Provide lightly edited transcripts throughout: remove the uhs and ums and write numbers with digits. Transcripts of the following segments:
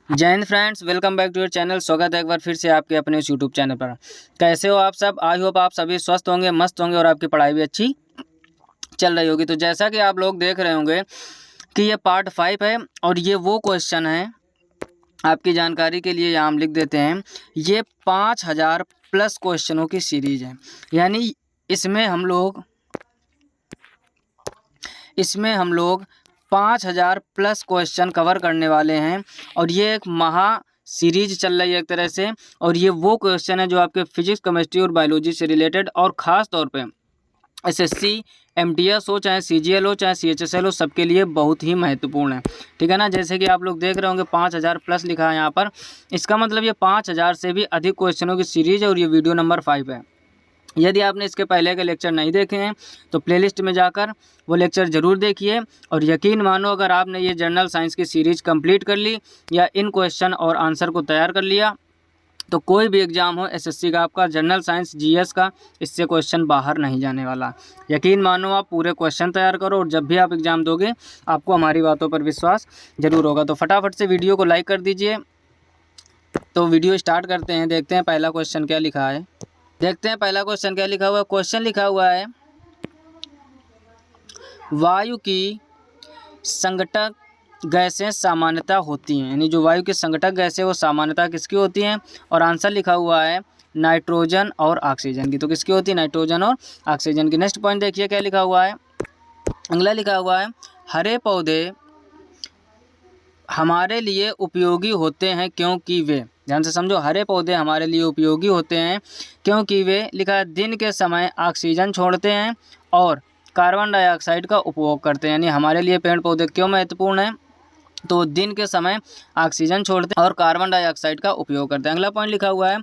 जय हिंद friends, welcome back to your channel. स्वागत है एक बार फिर से आपके अपने इस यूट्यूब चैनल पर। कैसे हो आप सब? आई होप आप सभी स्वस्थ होंगे, मस्त होंगे और आपकी पढ़ाई भी अच्छी चल रही होगी। तो जैसा कि आप लोग देख रहे होंगे कि ये पार्ट 5 है और ये वो क्वेश्चन है, आपकी जानकारी के लिए यहाँ हम लिख देते हैं, ये 5000 प्लस क्वेश्चनों की सीरीज है। यानी इसमें हम लोग 5000 प्लस क्वेश्चन कवर करने वाले हैं और ये एक महा सीरीज चल रही है एक तरह से। और ये वो क्वेश्चन है जो आपके फिजिक्स, केमिस्ट्री और बायोलॉजी से रिलेटेड और ख़ास तौर पे एसएससी, एमटीएस हो, चाहे सीजीएल हो, चाहे सीएचएसएल हो, सबके लिए बहुत ही महत्वपूर्ण है। ठीक है ना। जैसे कि आप लोग देख रहे होंगे 5000 प्लस लिखा है यहाँ पर। इसका मतलब ये 5000 से भी अधिक क्वेश्चनों की सीरीज है और ये वीडियो नंबर 5 है। यदि आपने इसके पहले के लेक्चर नहीं देखे हैं तो प्लेलिस्ट में जाकर वो लेक्चर ज़रूर देखिए। और यकीन मानो, अगर आपने ये जनरल साइंस की सीरीज़ कंप्लीट कर ली या इन क्वेश्चन और आंसर को तैयार कर लिया तो कोई भी एग्ज़ाम हो एसएससी का, आपका जनरल साइंस, जीएस का, इससे क्वेश्चन बाहर नहीं जाने वाला। यकीन मानो, आप पूरे क्वेश्चन तैयार करो और जब भी आप एग्ज़ाम दोगे आपको हमारी बातों पर विश्वास ज़रूर होगा। तो फटाफट से वीडियो को लाइक कर दीजिए। तो वीडियो स्टार्ट करते हैं, देखते हैं पहला क्वेश्चन क्या लिखा है। पहला क्वेश्चन क्या लिखा हुआ है। क्वेश्चन लिखा हुआ है, वायु की संघटक गैसें सामान्यतः होती हैं। यानी जो वायु की संघटक गैसें वो सामान्यतः किसकी होती हैं? और आंसर लिखा हुआ है नाइट्रोजन और ऑक्सीजन की। तो किसकी होती है? नाइट्रोजन और ऑक्सीजन की। नेक्स्ट पॉइंट देखिए क्या लिखा हुआ है। अगला लिखा हुआ है, हरे पौधे हमारे लिए उपयोगी होते हैं क्योंकि वे, ध्यान से समझो, हरे पौधे हमारे लिए उपयोगी होते हैं क्योंकि वे, लिखा है, दिन के समय ऑक्सीजन छोड़ते हैं और कार्बन डाइऑक्साइड का उपभोग करते हैं। यानी हमारे लिए पेड़ पौधे क्यों महत्वपूर्ण हैं? तो दिन के समय ऑक्सीजन छोड़ते हैं और कार्बन डाइऑक्साइड का उपयोग करते हैं। अगला पॉइंट लिखा हुआ है,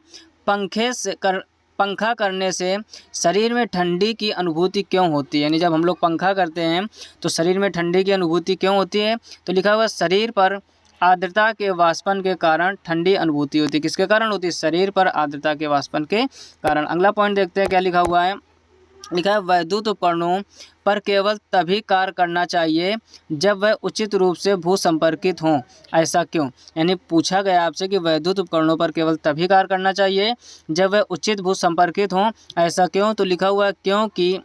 पंखा करने से शरीर में ठंडी की अनुभूति क्यों होती है? यानी जब हम लोग पंखा करते हैं तो शरीर में ठंडी की अनुभूति क्यों होती है? तो लिखा हुआ है, शरीर पर आर्द्रता के वाष्पन के कारण ठंडी अनुभूति होती है। किसके कारण होती है? शरीर पर आर्द्रता के वाष्पन के कारण। अगला पॉइंट देखते हैं क्या लिखा हुआ है। लिखा है, वैद्युत उपकरणों पर केवल तभी कार्य करना चाहिए जब वह उचित रूप से भूसंपर्कित हों। ऐसा क्यों? यानी पूछा गया आपसे कि वैद्युत उपकरणों पर केवल तभी कार्य करना चाहिए जब वह उचित भूसंपर्कित हों। ऐसा क्यों? तो लिखा हुआ है, क्योंकि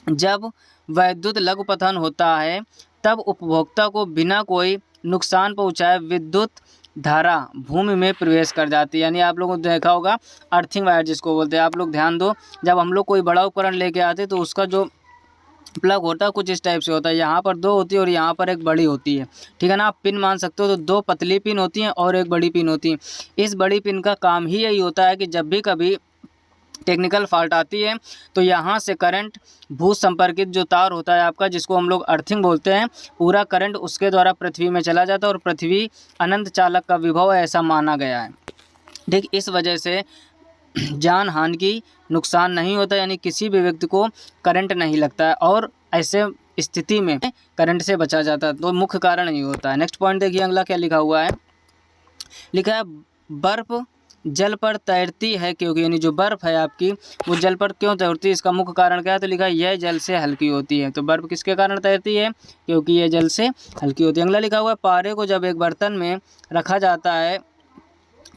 जब वैद्युत लघुपतन होता है तब उपभोक्ता को बिना कोई नुकसान पहुंचाए विद्युत धारा भूमि में प्रवेश कर जाती है। यानी आप लोगों ने देखा होगा अर्थिंग वायर जिसको बोलते हैं। आप लोग ध्यान दो, जब हम लोग कोई बड़ा उपकरण लेके आते तो उसका जो प्लग होता है कुछ इस टाइप से होता है। यहाँ पर 2 होती है और यहाँ पर एक बड़ी होती है। ठीक है ना। आप पिन मान सकते हो। तो 2 पतली पिन होती हैं और एक बड़ी पिन होती है। इस बड़ी पिन का काम ही यही होता है कि जब भी कभी टेक्निकल फॉल्ट आती है तो यहाँ से करंट, भू संपर्कित जो तार होता है आपका, जिसको हम लोग अर्थिंग बोलते हैं, पूरा करंट उसके द्वारा पृथ्वी में चला जाता है और पृथ्वी अनंत चालक का विभव है, ऐसा माना गया है। ठीक, इस वजह से जान हानि की नुकसान नहीं होता, यानी किसी भी व्यक्ति को करंट नहीं लगता है और ऐसे स्थिति में करंट से बचा जाता है। तो मुख्य कारण ही होता है। नेक्स्ट पॉइंट देखिए, अगला क्या लिखा हुआ है। लिखा है, बर्फ जल पर तैरती है क्योंकि, यानी जो बर्फ़ है आपकी वो जल पर क्यों तैरती है? इसका मुख्य कारण क्या है? तो लिखा है, यह जल से हल्की होती है। तो बर्फ़ किसके कारण तैरती है? क्योंकि यह जल से हल्की होती है। अगला लिखा हुआ है, पारे को जब एक बर्तन में रखा जाता है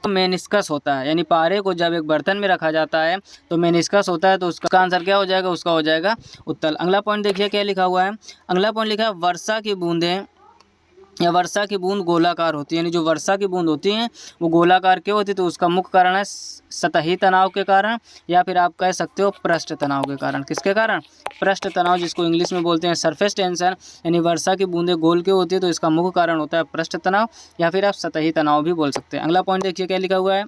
तो मेनिस्कस होता है। यानी पारे को जब एक बर्तन में रखा जाता है तो मेनिस्कस होता है। तो उसका आंसर क्या हो जाएगा? उसका हो जाएगा उत्तल। अगला पॉइंट देखिए क्या लिखा हुआ है। अगला पॉइंट लिखा है, वर्षा की बूंदें या वर्षा की बूंद गोलाकार होती है। यानी जो वर्षा की बूंद होती हैं वो गोलाकार क्यों होती है? तो उसका मुख्य कारण है सतही तनाव के कारण, या फिर आप कह सकते हो पृष्ठ तनाव के कारण। किसके कारण? पृष्ठ तनाव, जिसको इंग्लिश में बोलते हैं सरफेस टेंशन। यानी वर्षा की बूंदें गोल क्यों होती है? तो इसका मुख्य कारण होता है पृष्ठ तनाव, या फिर आप सतही तनाव भी बोल सकते हैं। अगला पॉइंट देखिए क्या लिखा हुआ है।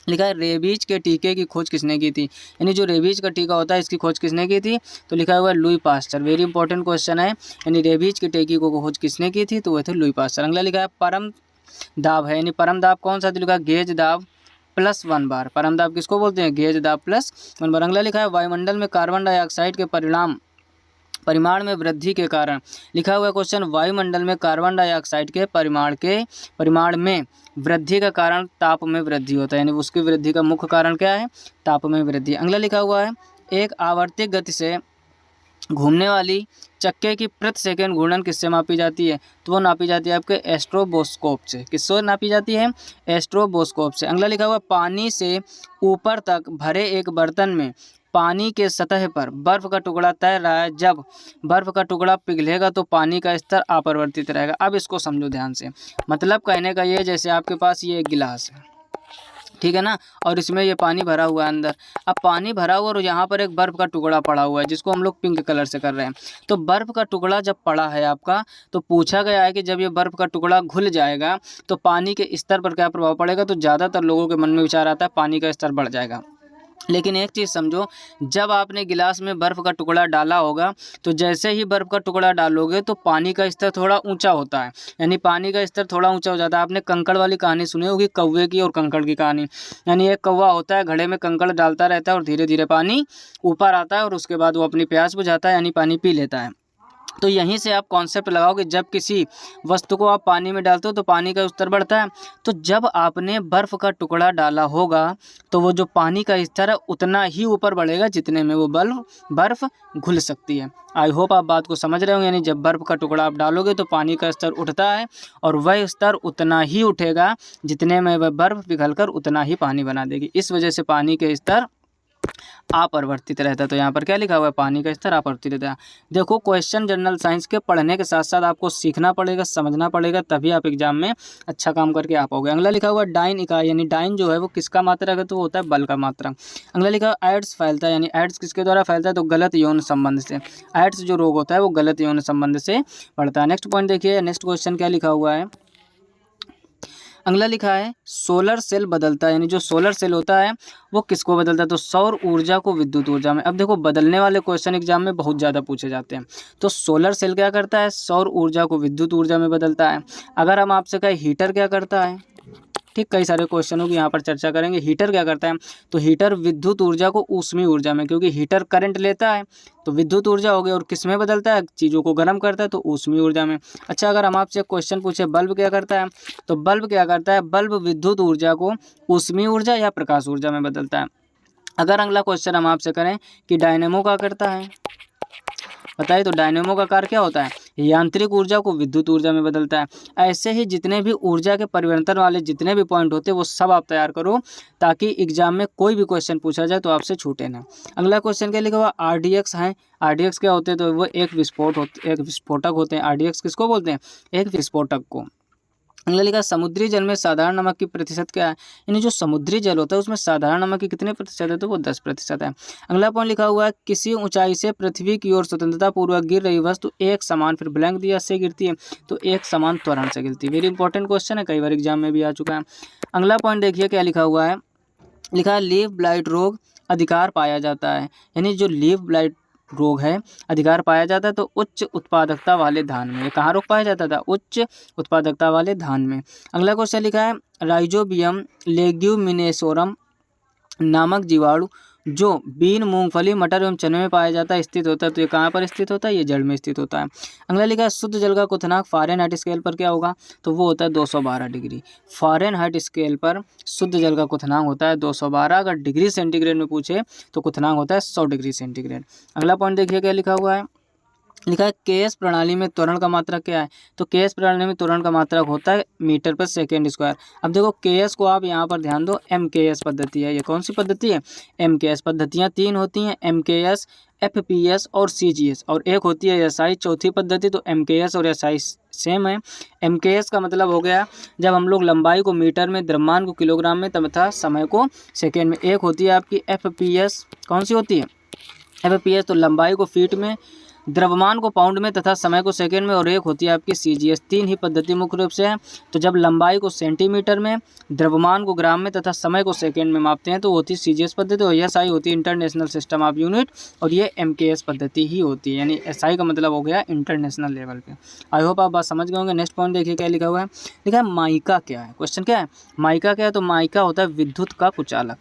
लिखा है, रेबीज के टीके की खोज किसने की थी? यानी जो रेबीज का टीका होता है इसकी खोज किसने की थी? तो लिखा हुआ है Louis Pasteur. Very important question है। यानी रेबीज के टीके को खोज किसने की थी? तो वह थे लुई पास्चर। अगला लिखा है, परम दाब है। यानी परम दाब कौन सा? तो लिखा है गेज दाब +1 बार। परम दाब किसको बोलते हैं? गेज दाब +1 बार। अगला लिखा है, वायुमंडल में कार्बन डाइऑक्साइड के परिमाण में वृद्धि के कारण। लिखा हुआ क्वेश्चन, वायुमंडल में कार्बन डाइऑक्साइड के परिमाण में वृद्धि का कारण ताप में वृद्धि होता है। यानी उसकी वृद्धि का मुख्य कारण क्या है? ताप में वृद्धि। अगला लिखा हुआ है, एक आवर्ती गति से घूमने वाली चक्के की प्रति सेकंड घूर्णन किससे मापी जाती है? तो वो नापी जाती है आपके एस्ट्रोबोस्कोप से। किससे नापी जाती है? एस्ट्रोबोस्कोप से। अगला लिखा हुआ पानी से ऊपर तक भरे एक बर्तन में पानी के सतह पर बर्फ का टुकड़ा तैर रहा है। जब बर्फ का टुकड़ा पिघलेगा तो पानी का स्तर अपरिवर्तित रहेगा। अब इसको समझो ध्यान से। मतलब कहने का ये, जैसे आपके पास ये एक गिलास है, ठीक है ना, और इसमें ये पानी भरा हुआ है अंदर। अब पानी भरा हुआ और यहाँ पर एक बर्फ़ का टुकड़ा पड़ा हुआ है जिसको हम लोग पिंक कलर से कर रहे हैं। तो बर्फ़ का टुकड़ा जब पड़ा है आपका, तो पूछा गया है कि जब ये बर्फ़ का टुकड़ा घुल जाएगा तो पानी के स्तर पर क्या प्रभाव पड़ेगा। तो ज़्यादातर लोगों के मन में विचार आता है पानी का स्तर बढ़ जाएगा। लेकिन एक चीज़ समझो, जब आपने गिलास में बर्फ़ का टुकड़ा डाला होगा तो जैसे ही बर्फ़ का टुकड़ा डालोगे तो पानी का स्तर थोड़ा ऊंचा होता है, यानी पानी का स्तर थोड़ा ऊंचा हो जाता है। आपने कंकड़ वाली कहानी सुनी होगी, कौवे की और कंकड़ की कहानी। यानी एक कौवा होता है, घड़े में कंकड़ डालता रहता है और धीरे धीरे पानी ऊपर आता है और उसके बाद वो अपनी प्यास बुझाता है, यानी पानी पी लेता है। तो यहीं से आप कॉन्सेप्ट लगाओ कि जब किसी वस्तु को आप पानी में डालते हो तो पानी का स्तर बढ़ता है। तो जब आपने बर्फ़ का टुकड़ा डाला होगा तो वो जो पानी का स्तर है उतना ही ऊपर बढ़ेगा जितने में वो बर्फ़ घुल सकती है। आई होप आप बात को समझ रहे होंगे। यानी जब बर्फ़ का टुकड़ा आप डालोगे तो पानी का स्तर उठता है और वह स्तर उतना ही उठेगा जितने में वह बर्फ़ पिघलकर उतना ही पानी बना देगी। इस वजह से पानी के स्तर अपरिवर्तित रहता है। तो यहाँ पर क्या लिखा हुआ है? पानी का स्तर अपरिवर्तित रहता है। देखो, क्वेश्चन जनरल साइंस के पढ़ने के साथ साथ आपको सीखना पड़ेगा, समझना पड़ेगा, तभी आप एग्जाम में अच्छा काम करके आ पाओगे। अगला लिखा हुआ है डाइन इकाई, यानी डाइन जो है वो किसका मात्रक है? तो वो होता है बल का मात्रक। अगला लिखा हुआ एड्स फैलता है, यानी एड्स किसके द्वारा फैलता है? तो गलत यौन संबंध से। एड्स जो रोग होता है वो गलत यौन संबंध से बढ़ता है। नेक्स्ट पॉइंट देखिए, नेक्स्ट क्वेश्चन क्या लिखा हुआ है? अगला लिखा है सोलर सेल बदलता है, यानी जो सोलर सेल होता है वो किसको बदलता है? तो सौर ऊर्जा को विद्युत ऊर्जा में। अब देखो, बदलने वाले क्वेश्चन एग्जाम में बहुत ज़्यादा पूछे जाते हैं। तो सोलर सेल क्या करता है? सौर ऊर्जा को विद्युत ऊर्जा में बदलता है। अगर हम आपसे कहें हीटर क्या करता है, ठीक, कई सारे क्वेश्चनों की यहाँ पर चर्चा करेंगे। हीटर क्या करता है? तो हीटर विद्युत ऊर्जा को ऊष्मीय ऊर्जा में, क्योंकि हीटर करंट लेता है तो विद्युत ऊर्जा हो गई, और किस में बदलता है? चीज़ों को गर्म करता है तो ऊष्मीय ऊर्जा में। अच्छा, अगर हम आपसे क्वेश्चन पूछे बल्ब क्या करता है, तो बल्ब क्या करता है? बल्ब विद्युत ऊर्जा को ऊष्मीय ऊर्जा या प्रकाश ऊर्जा में बदलता है। अगर अगला क्वेश्चन हम आपसे करें कि डायनेमो क्या करता है, बताइए, तो डायनेमो का कार्य क्या होता है? यांत्रिक ऊर्जा को विद्युत ऊर्जा में बदलता है। ऐसे ही जितने भी ऊर्जा के परिवर्तन वाले जितने भी पॉइंट होते हैं वो सब आप तैयार करो, ताकि एग्जाम में कोई भी क्वेश्चन पूछा जाए तो आपसे छूटे ना। अगला क्वेश्चन क्या लिखा हुआ? आरडीएक्स है। आरडीएक्स क्या होते हैं? तो वो एक विस्फोटक होते हैं। आरडीएक्स किसको बोलते हैं? एक विस्फोटक को। अगला लिखा समुद्री जल में साधारण नमक की प्रतिशत क्या है? यानी जो समुद्री जल होता है उसमें साधारण नमक की कितने प्रतिशत है? तो वो 10% है। अगला पॉइंट लिखा हुआ है किसी ऊंचाई से पृथ्वी की ओर स्वतंत्रता पूर्वक गिर रही वस्तु एक समान, फिर ब्लैंक दिया, से गिरती है, तो एक समान त्वरण से गिरती है। वेरी इंपॉर्टेंट क्वेश्चन है, कई बार एग्जाम में भी आ चुका है। अगला पॉइंट देखिए क्या लिखा हुआ है? लिखा है लीफ ब्लाइट रोग अधिकार पाया जाता है, यानी जो लीफ ब्लाइट रोग है अधिकार पाया जाता है तो उच्च उत्पादकता वाले धान में। कहाँ रोग पाया जाता था? उच्च उत्पादकता वाले धान में। अगला क्वेश्चन लिखा है राइजोबियम लेग्यूमिनेसोरम नामक जीवाणु जो बीन, मूंगफली, मटर एवं चने में पाया जाता है स्थित होता है, तो ये कहाँ पर स्थित होता है? ये जड़ में स्थित होता है। अगला लिखा है शुद्ध जल का क्वथनांक फ़ारेनहाइट स्केल पर क्या होगा? तो वो होता है 212 डिग्री। फ़ारेनहाइट स्केल पर शुद्ध जल का क्वथनांक होता है 212। अगर डिग्री सेंटीग्रेड में पूछे तो क्वथनांक होता है 100 डिग्री सेंटीग्रेड। अगला पॉइंट देखिए क्या लिखा हुआ है? लिखा है केएस प्रणाली में त्वरण का मात्रक क्या है? तो केएस प्रणाली में त्वरण का मात्रक होता है मीटर पर सेकेंड स्क्वायर। अब देखो, केएस को आप यहाँ पर ध्यान दो, एमकेएस पद्धति है। ये कौन सी पद्धति है? एमकेएस। पद्धतियाँ 3 होती हैं, एमकेएस, एफपीएस और सीजीएस, और एक होती है एसआई, चौथी पद्धति। तो एमकेएस और एसआई सेम है। एमकेएस का मतलब हो गया जब हम लोग लंबाई को मीटर में, द्रव्यमान को किलोग्राम में तथा समय को सेकेंड में। एक होती है आपकी एफपीएस, कौन सी होती है? एफपीएस, तो लंबाई को फीट में, द्रव्यमान को पाउंड में तथा समय को सेकंड में। और एक होती है आपकी सीजीएस। 3 ही पद्धति मुख्य रूप से है। तो जब लंबाई को सेंटीमीटर में, द्रव्यमान को ग्राम में तथा समय को सेकंड में मापते हैं तो होती है सीजीएस पद्धति। और एसआई होती है इंटरनेशनल सिस्टम ऑफ यूनिट, और ये एमकेएस पद्धति ही होती है। यानी एसआई का मतलब हो गया इंटरनेशनल लेवल पे। आई होप आप बात समझ गए होंगे। नेक्स्ट पॉइंट देखिए क्या लिखा हुआ है? लिखा है माइका क्या है? क्वेश्चन क्या है? माइका क्या है? तो माइका होता है विद्युत का कुचालक।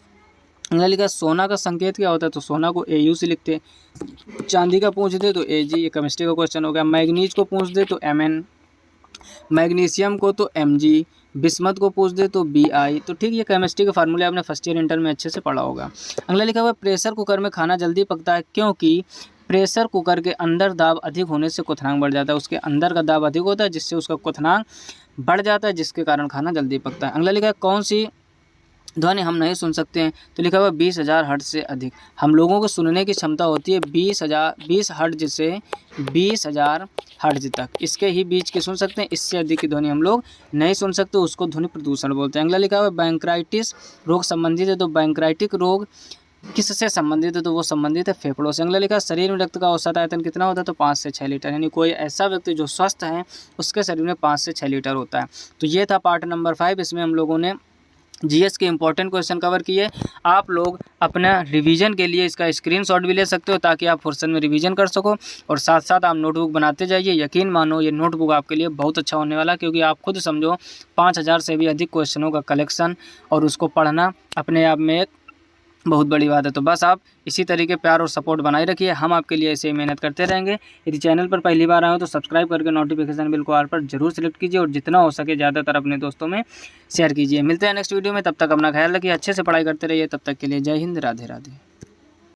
अगला लिखा सोना का संकेत क्या होता है? तो सोना को AU से लिखते हैं। चांदी का पूछ दे तो AG, ये केमिस्ट्री का क्वेश्चन हो गया। मैग्नीज को पूछ दे तो MN, मैग्नीशियम को तो Mg, बिस्मत को पूछ दे तो Bi। तो ठीक, ये केमिस्ट्री के फार्मूले आपने फर्स्ट ईयर इंटर में अच्छे से पढ़ा होगा। अगला लिखा हुआ प्रेशर कुकर में खाना जल्दी पकता है क्योंकि प्रेशर कुकर के अंदर दाब अधिक होने से क्वथनांक बढ़ जाता है। उसके अंदर का दाब अधिक होता है जिससे उसका क्वथनांक बढ़ जाता है, जिसके कारण खाना जल्दी पकता है। अगला लिखा है कौन सी ध्वनि हम नहीं सुन सकते हैं, तो लिखा हुआ 20,000 हर्ट्ज से अधिक। हम लोगों को सुनने की क्षमता होती है 20 हर्ट्ज से 20,000 हर्ट्ज तक, इसके ही बीच की सुन सकते हैं, इससे अधिक की ध्वनि हम लोग नहीं सुन सकते, उसको ध्वनि प्रदूषण बोलते हैं। अगला लिखा हुआ बैंक्राइटिस रोग संबंधित है, तो बैंक्राइटिक रोग किससे संबंधित है, तो वो संबंधित है फेफड़ों से। अगला लिखा शरीर में रक्त का औसत आयतन कितना होता है, तो 5 से 6 लीटर, यानी कोई ऐसा व्यक्ति जो स्वस्थ है उसके शरीर में 5 से 6 लीटर होता है। तो ये था पार्ट नंबर 5। इसमें हम लोगों ने जीएस के इंपॉर्टेंट क्वेश्चन कवर किए। आप लोग अपना रिवीजन के लिए इसका स्क्रीनशॉट भी ले सकते हो ताकि आप फुर्सत में रिवीजन कर सको, और साथ साथ आप नोटबुक बनाते जाइए। यकीन मानो ये नोटबुक आपके लिए बहुत अच्छा होने वाला, क्योंकि आप खुद समझो 5,000 से भी अधिक क्वेश्चनों का कलेक्शन और उसको पढ़ना अपने आप में एक बहुत बड़ी बात है। तो बस आप इसी तरीके प्यार और सपोर्ट बनाए रखिए, हम आपके लिए ऐसे ही मेहनत करते रहेंगे। यदि चैनल पर पहली बार आए हो तो सब्सक्राइब करके नोटिफिकेशन बिल को ऑल पर जरूर सेलेक्ट कीजिए, और जितना हो सके ज़्यादातर अपने दोस्तों में शेयर कीजिए। मिलते हैं नेक्स्ट वीडियो में, तब तक अपना ख्याल रखिए, अच्छे से पढ़ाई करते रहिए। तब तक के लिए जय हिंद, राधे राधे।